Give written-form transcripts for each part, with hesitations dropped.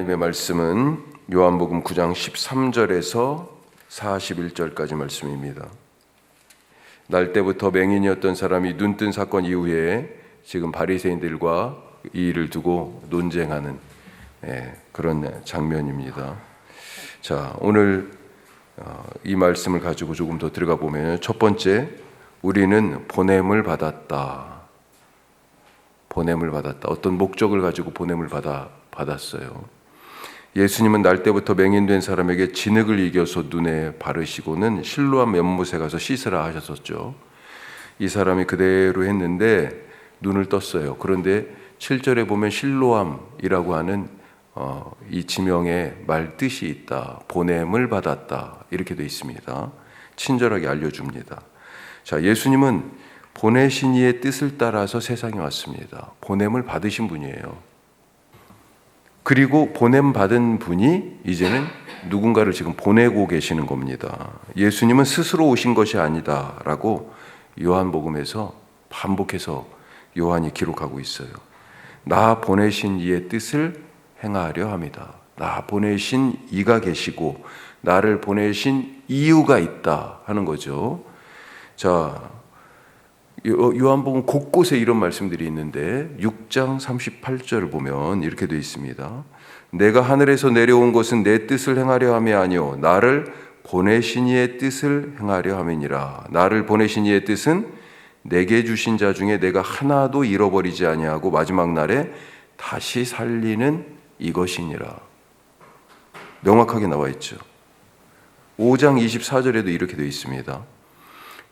하나님의 말씀은 요한복음 9장 13절에서 41절까지 말씀입니다. 날 때부터 맹인이었던 사람이 눈뜬 사건 이후에 지금 바리새인들과 이 일을 두고 논쟁하는 그런 장면입니다. 자, 오늘 이 말씀을 가지고 조금 더 들어가 보면 첫 번째, 우리는 보냄을 받았다. 보냄을 받았다. 어떤 목적을 가지고 보냄을 받았어요. 예수님은 날 때부터 맹인된 사람에게 진흙을 이겨서 눈에 바르시고는 실로암 연못에 가서 씻으라 하셨었죠. 이 사람이 그대로 했는데 눈을 떴어요. 그런데 7절에 보면 실로암이라고 하는 이 지명의 말 뜻이 있다. 보냄을 받았다. 이렇게 되어 있습니다. 친절하게 알려줍니다. 자, 예수님은 보내신 이의 뜻을 따라서 세상에 왔습니다. 보냄을 받으신 분이에요. 그리고 보냄 받은 분이 이제는 누군가를 지금 보내고 계시는 겁니다. 예수님은 스스로 오신 것이 아니다라고 요한복음에서 반복해서 요한이 기록하고 있어요. 나 보내신 이의 뜻을 행하려 합니다. 나 보내신 이가 계시고 나를 보내신 이유가 있다 하는 거죠. 자, 요한복음 곳곳에 이런 말씀들이 있는데 6장 38절을 보면 이렇게 되어 있습니다. 내가 하늘에서 내려온 것은 내 뜻을 행하려 함이 아니요 나를 보내신 이의 뜻을 행하려 함이니라. 나를 보내신 이의 뜻은 내게 주신 자 중에 내가 하나도 잃어버리지 아니하고 마지막 날에 다시 살리는 이것이니라. 명확하게 나와 있죠. 5장 24절에도 이렇게 되어 있습니다.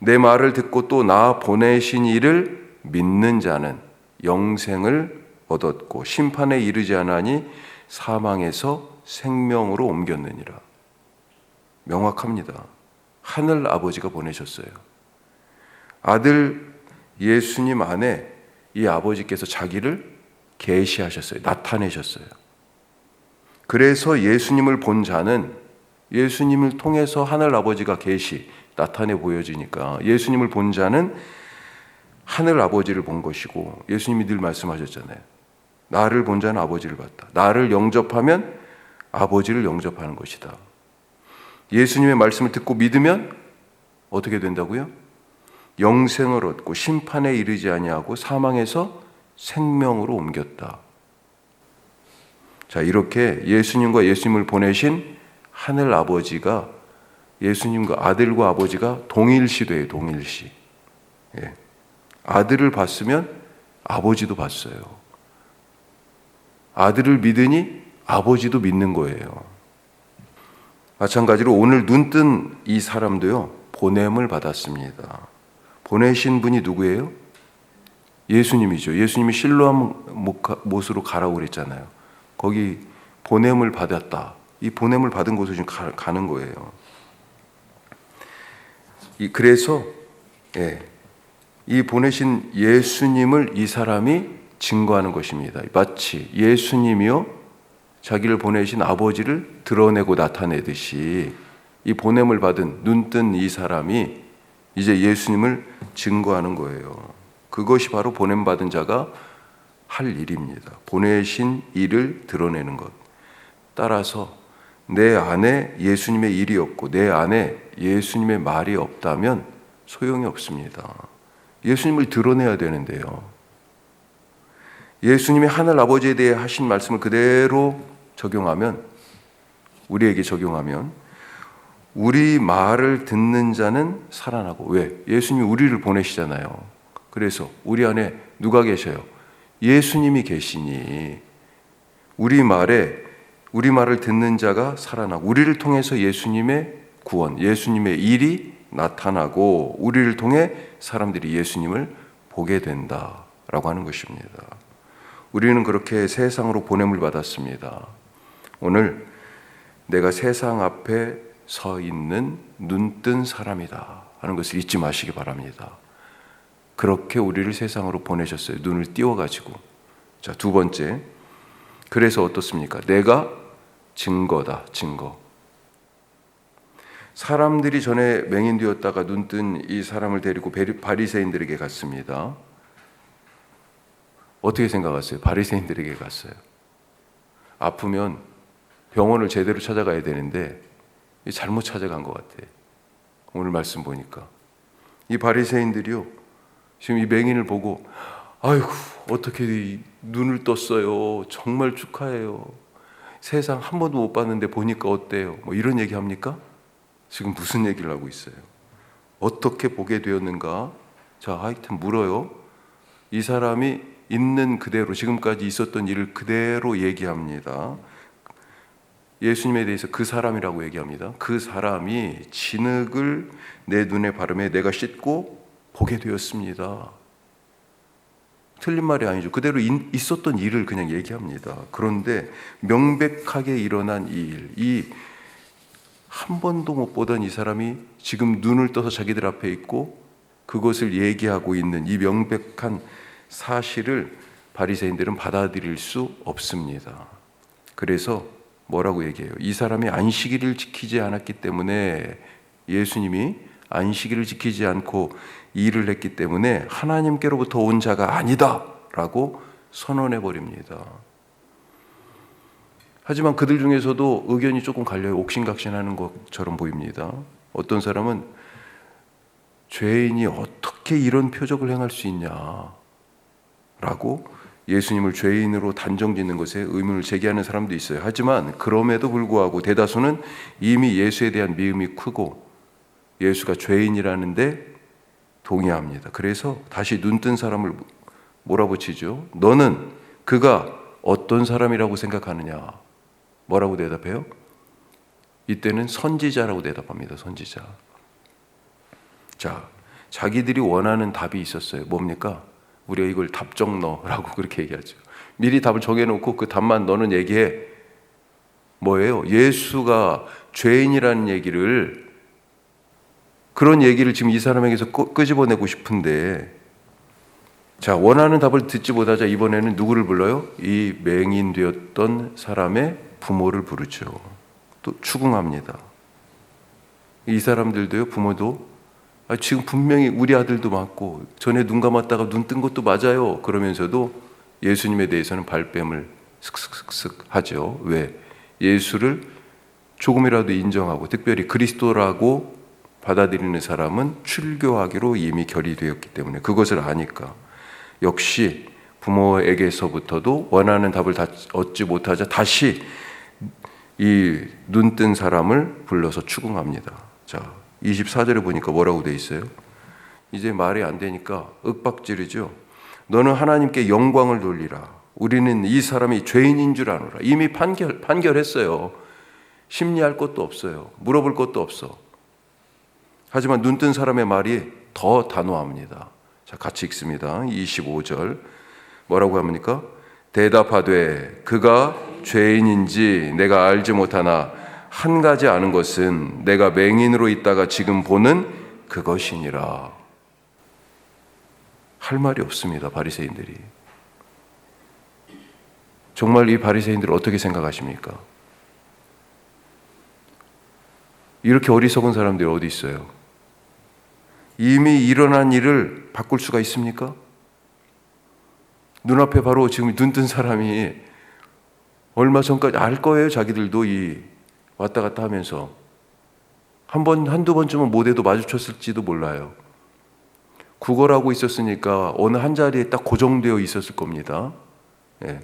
내 말을 듣고 또 나 보내신 이를 믿는 자는 영생을 얻었고 심판에 이르지 않으니 사망에서 생명으로 옮겼느니라. 명확합니다. 하늘 아버지가 보내셨어요. 아들 예수님 안에 이 아버지께서 자기를 계시하셨어요. 나타내셨어요. 그래서 예수님을 본 자는 예수님을 통해서 하늘 아버지가 나타내 보여지니까 예수님을 본 자는 하늘 아버지를 본 것이고, 예수님이 늘 말씀하셨잖아요. 나를 본 자는 아버지를 봤다. 나를 영접하면 아버지를 영접하는 것이다. 예수님의 말씀을 듣고 믿으면 어떻게 된다고요? 영생을 얻고 심판에 이르지 아니하고 사망에서 생명으로 옮겼다. 자, 이렇게 예수님과 예수님을 보내신 하늘 아버지가 예수님과 아들과 아버지가 동일시돼요. 동일시. 예. 아들을 봤으면 아버지도 봤어요. 아들을 믿으니 아버지도 믿는 거예요. 마찬가지로 오늘 눈뜬 이 사람도요, 보냄을 받았습니다. 보내신 분이 누구예요? 예수님이죠. 예수님이 실로암 못으로 가라고 그랬잖아요. 거기 보냄을 받았다. 이 보냄을 받은 곳으로 지금 가는 거예요. 그래서 이 보내신 예수님을 이 사람이 증거하는 것입니다. 마치 예수님이요 자기를 보내신 아버지를 드러내고 나타내듯이 이 보냄을 받은 눈뜬 이 사람이 이제 예수님을 증거하는 거예요. 그것이 바로 보냄받은 자가 할 일입니다. 보내신 이를 드러내는 것. 따라서 내 안에 예수님의 일이 없고 내 안에 예수님의 말이 없다면 소용이 없습니다. 예수님을 드러내야 되는데요. 예수님이 하늘 아버지에 대해 하신 말씀을 그대로 우리에게 적용하면 우리 말을 듣는 자는 살아나고, 왜? 예수님이 우리를 보내시잖아요. 그래서 우리 안에 누가 계셔요? 예수님이 계시니 우리 말을 듣는 자가 살아나고 우리를 통해서 예수님의 구원, 예수님의 일이 나타나고 우리를 통해 사람들이 예수님을 보게 된다라고 하는 것입니다. 우리는 그렇게 세상으로 보냄을 받았습니다. 오늘 내가 세상 앞에 서 있는 눈뜬 사람이다 하는 것을 잊지 마시기 바랍니다. 그렇게 우리를 세상으로 보내셨어요. 눈을 띄워가지고. 자, 두 번째, 그래서 어떻습니까? 내가 증거다. 증거. 사람들이 전에 맹인되었다가 눈뜬 이 사람을 데리고 바리새인들에게 갔습니다. 어떻게 생각하세요? 바리새인들에게 갔어요. 아프면 병원을 제대로 찾아가야 되는데 잘못 찾아간 것 같아. 오늘 말씀 보니까 이 바리새인들이요, 지금 이 맹인을 보고 아이고 어떻게 눈을 떴어요, 정말 축하해요, 세상 한 번도 못 봤는데 보니까 어때요, 뭐 이런 얘기 합니까? 지금 무슨 얘기를 하고 있어요? 어떻게 보게 되었는가? 자, 하여튼 물어요. 이 사람이 있는 그대로 지금까지 있었던 일을 그대로 얘기합니다. 예수님에 대해서 그 사람이라고 얘기합니다. 그 사람이 진흙을 내 눈에 바르매 내가 씻고 보게 되었습니다. 틀린 말이 아니죠. 그대로 있었던 일을 그냥 얘기합니다. 그런데 명백하게 일어난 이 일, 이 한 번도 못 보던 이 사람이 지금 눈을 떠서 자기들 앞에 있고 그것을 얘기하고 있는 이 명백한 사실을 바리새인들은 받아들일 수 없습니다. 그래서 뭐라고 얘기해요? 이 사람이 안식일을 지키지 않았기 때문에, 예수님이 안식일을 지키지 않고 일을 했기 때문에 하나님께로부터 온 자가 아니다 라고 선언해 버립니다. 하지만 그들 중에서도 의견이 조금 갈려요. 옥신각신하는 것처럼 보입니다. 어떤 사람은 죄인이 어떻게 이런 표적을 행할 수 있냐 라고 예수님을 죄인으로 단정짓는 것에 의문을 제기하는 사람도 있어요. 하지만 그럼에도 불구하고 대다수는 이미 예수에 대한 미움이 크고 예수가 죄인이라는데 동의합니다. 그래서 다시 눈뜬 사람을 몰아붙이죠. 너는 그가 어떤 사람이라고 생각하느냐? 뭐라고 대답해요? 이때는 선지자라고 대답합니다. 선지자. 자, 자기들이 원하는 답이 있었어요. 뭡니까? 우리가 이걸 답정 넣으라고 그렇게 얘기하죠. 미리 답을 정해놓고 그 답만 너는 얘기해. 뭐예요? 예수가 죄인이라는 얘기를, 그런 얘기를 지금 이 사람에게서 끄집어내고 싶은데, 자, 원하는 답을 듣지 못하자 이번에는 누구를 불러요? 이 맹인 되었던 사람의 부모를 부르죠. 또 추궁합니다. 이 사람들도요, 부모도 지금 분명히 우리 아들도 맞고 전에 눈 감았다가 눈 뜬 것도 맞아요. 그러면서도 예수님에 대해서는 발뺌을 슥슥슥슥 하죠. 왜? 예수를 조금이라도 인정하고 특별히 그리스도라고 받아들이는 사람은 출교하기로 이미 결의되었기 때문에, 그것을 아니까 역시 부모에게서부터도 원하는 답을 얻지 못하자 다시 이 눈뜬 사람을 불러서 추궁합니다. 자, 24절에 보니까 뭐라고 돼 있어요? 이제 말이 안 되니까 윽박지르죠. 너는 하나님께 영광을 돌리라. 우리는 이 사람이 죄인인 줄 아노라. 이미 판결했어요. 심리할 것도 없어요. 물어볼 것도 없어. 하지만 눈뜬 사람의 말이 더 단호합니다. 자, 같이 읽습니다. 25절 뭐라고 합니까? 대답하되 그가 죄인인지 내가 알지 못하나 한 가지 아는 것은 내가 맹인으로 있다가 지금 보는 그것이니라. 할 말이 없습니다. 바리새인들이. 정말 이 바리새인들 어떻게 생각하십니까? 이렇게 어리석은 사람들이 어디 있어요? 이미 일어난 일을 바꿀 수가 있습니까? 눈앞에 바로 지금 눈뜬 사람이 얼마 전까지 알 거예요. 자기들도 이 왔다 갔다 하면서 한두 번쯤은 못해도 마주쳤을지도 몰라요. 구걸하고 있었으니까 어느 한 자리에 딱 고정되어 있었을 겁니다. 예.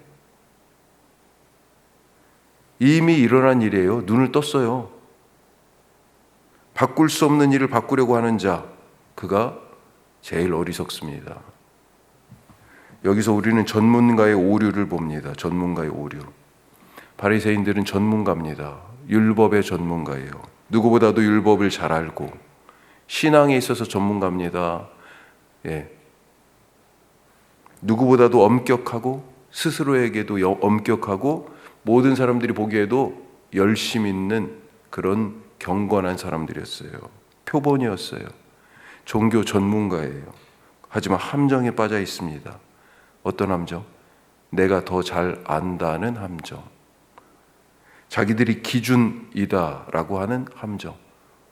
이미 일어난 일이에요. 눈을 떴어요. 바꿀 수 없는 일을 바꾸려고 하는 자, 그가 제일 어리석습니다. 여기서 우리는 전문가의 오류를 봅니다. 전문가의 오류. 바리새인들은 전문가입니다. 율법의 전문가예요. 누구보다도 율법을 잘 알고 신앙에 있어서 전문가입니다. 예. 누구보다도 엄격하고 스스로에게도 엄격하고 모든 사람들이 보기에도 열심 있는 그런 경건한 사람들이었어요. 표본이었어요. 종교 전문가예요. 하지만 함정에 빠져 있습니다. 어떤 함정? 내가 더 잘 안다는 함정. 자기들이 기준이다라고 하는 함정.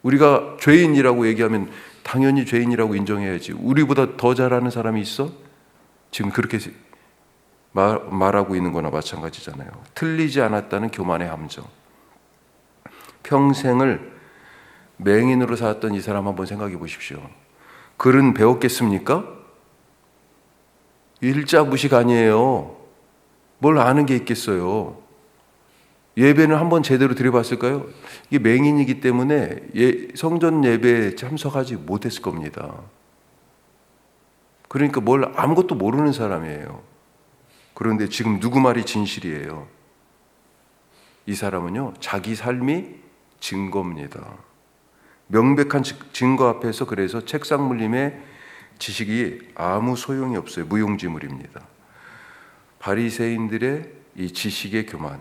우리가 죄인이라고 얘기하면 당연히 죄인이라고 인정해야지. 우리보다 더 잘하는 사람이 있어? 지금 그렇게 말하고 있는 거나 마찬가지잖아요. 틀리지 않았다는 교만의 함정. 평생을 맹인으로 살았던 이 사람 한번 생각해 보십시오. 글은 배웠겠습니까? 일자무식 아니에요. 뭘 아는 게 있겠어요. 예배는 한번 제대로 드려봤을까요? 이게 맹인이기 때문에 성전 예배에 참석하지 못했을 겁니다. 그러니까 뭘 아무것도 모르는 사람이에요. 그런데 지금 누구 말이 진실이에요? 이 사람은요, 자기 삶이 증거입니다. 명백한 증거 앞에서 그래서 책상 물림의 지식이 아무 소용이 없어요. 무용지물입니다. 바리새인들의 이 지식의 교만,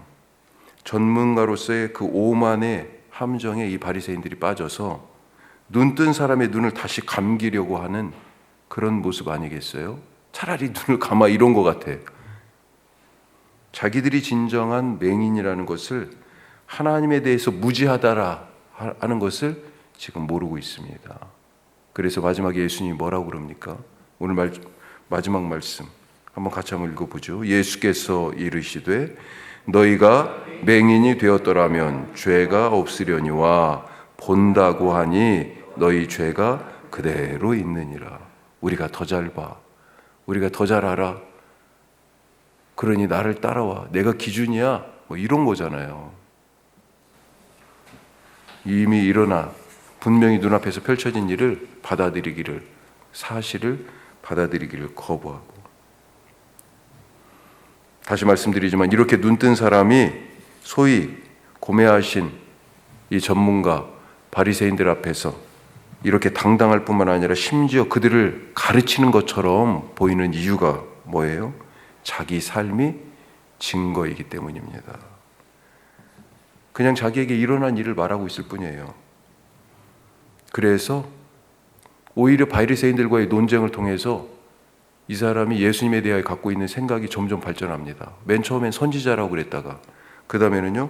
전문가로서의 그 오만의 함정에 이 바리새인들이 빠져서 눈뜬 사람의 눈을 다시 감기려고 하는 그런 모습 아니겠어요? 차라리 눈을 감아 이런 것 같아. 자기들이 진정한 맹인이라는 것을, 하나님에 대해서 무지하다라 하는 것을 지금 모르고 있습니다. 그래서 마지막에 예수님이 뭐라고 그럽니까? 오늘 마지막 말씀 한번 같이 한번 읽어보죠. 예수께서 이르시되 너희가 맹인이 되었더라면 죄가 없으려니와 본다고 하니 너희 죄가 그대로 있느니라. 우리가 더 잘 봐. 우리가 더 잘 알아. 그러니 나를 따라와. 내가 기준이야. 뭐 이런 거잖아요. 이미 일어나 분명히 눈앞에서 펼쳐진 일을 받아들이기를, 사실을 받아들이기를 거부하고. 다시 말씀드리지만 이렇게 눈뜬 사람이 소위 고매하신 이 전문가 바리새인들 앞에서 이렇게 당당할 뿐만 아니라 심지어 그들을 가르치는 것처럼 보이는 이유가 뭐예요? 자기 삶이 증거이기 때문입니다. 그냥 자기에게 일어난 일을 말하고 있을 뿐이에요. 그래서 오히려 바리새인들과의 논쟁을 통해서 이 사람이 예수님에 대하여 갖고 있는 생각이 점점 발전합니다. 맨 처음엔 선지자라고 그랬다가 그 다음에는요,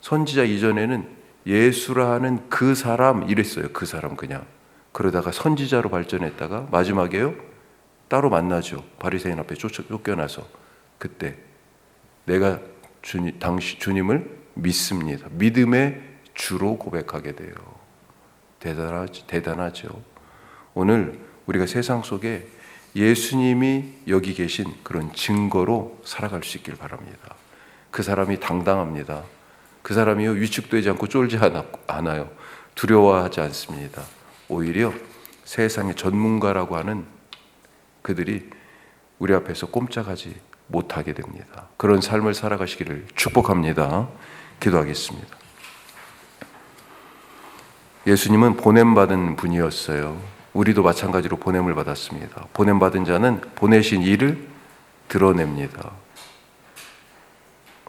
선지자 이전에는 예수라는 그 사람 이랬어요. 그 사람 그냥. 그러다가 선지자로 발전했다가 마지막에요, 따로 만나죠. 바리새인 앞에 쫓겨나서 그때 내가 주님을 믿습니다. 믿음의 주로 고백하게 돼요. 대단하죠. 오늘 우리가 세상 속에 예수님이 여기 계신 그런 증거로 살아갈 수 있길 바랍니다. 그 사람이 당당합니다. 그 사람이요, 위축되지 않고 쫄지 않아요. 두려워하지 않습니다. 오히려 세상의 전문가라고 하는 그들이 우리 앞에서 꼼짝하지 못하게 됩니다. 그런 삶을 살아가시기를 축복합니다. 기도하겠습니다. 예수님은 보냄받은 분이었어요. 우리도 마찬가지로 보냄을 받았습니다. 보냄받은 자는 보내신 이를 드러냅니다.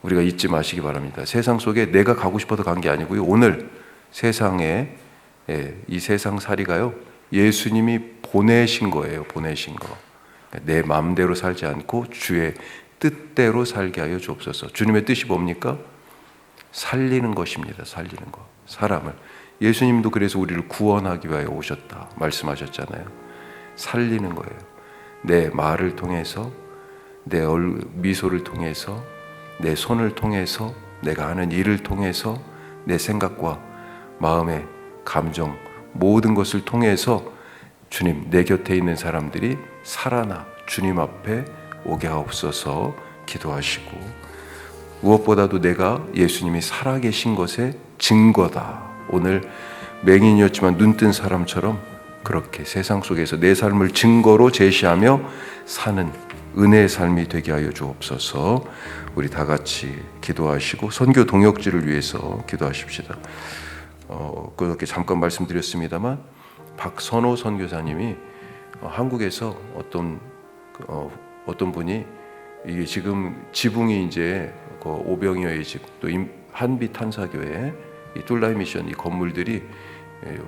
우리가 잊지 마시기 바랍니다. 세상 속에 내가 가고 싶어서 간 게 아니고요. 오늘 세상에 이 세상 살이가요, 예수님이 보내신 거예요. 보내신 거. 내 마음대로 살지 않고 주의 뜻대로 살게 하여 주옵소서. 주님의 뜻이 뭡니까? 살리는 것입니다. 살리는 거. 사람을. 예수님도 그래서 우리를 구원하기 위하여 오셨다 말씀하셨잖아요. 살리는 거예요. 내 말을 통해서, 내 미소를 통해서, 내 손을 통해서, 내가 하는 일을 통해서, 내 생각과 마음의 감정, 모든 것을 통해서 주님, 내 곁에 있는 사람들이 살아나 주님 앞에 오게 하옵소서 기도하시고, 무엇보다도 내가 예수님이 살아계신 것의 증거다. 오늘 맹인이었지만 눈뜬 사람처럼 그렇게 세상 속에서 내 삶을 증거로 제시하며 사는 은혜의 삶이 되게 하여 주옵소서. 우리 다 같이 기도하시고 선교 동역지를 위해서 기도하십시다. 그렇게 잠깐 말씀드렸습니다만 박선호 선교사님이 한국에서 어떤 분이 이게 지금 지붕이 이제 그 오병이어의 집, 또 한빛 탄사교회, 이 뚫라이 미션 이 건물들이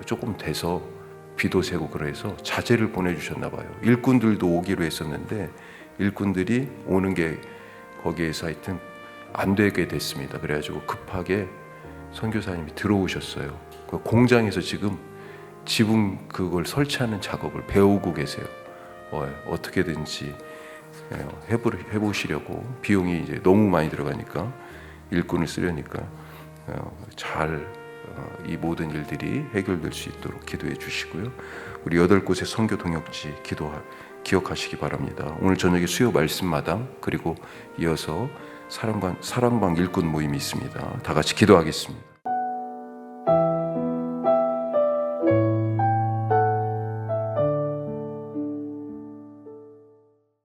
조금 돼서 비도 새고 그래서 자재를 보내주셨나 봐요. 일꾼들도 오기로 했었는데 일꾼들이 오는 게 거기에서 하여튼 안 되게 됐습니다. 그래가지고 급하게 선교사님이 들어오셨어요. 그 공장에서 지금 지붕 그걸 설치하는 작업을 배우고 계세요. 어떻게든지 해보시려고. 비용이 이제 너무 많이 들어가니까, 일꾼을 쓰려니까. 잘 이 모든 일들이 해결될 수 있도록 기도해 주시고요. 우리 8곳의 선교 동역지 기억하시기 바랍니다. 오늘 저녁에 수요 말씀마당 그리고 이어서 사랑방 일꾼 모임이 있습니다. 다 같이 기도하겠습니다.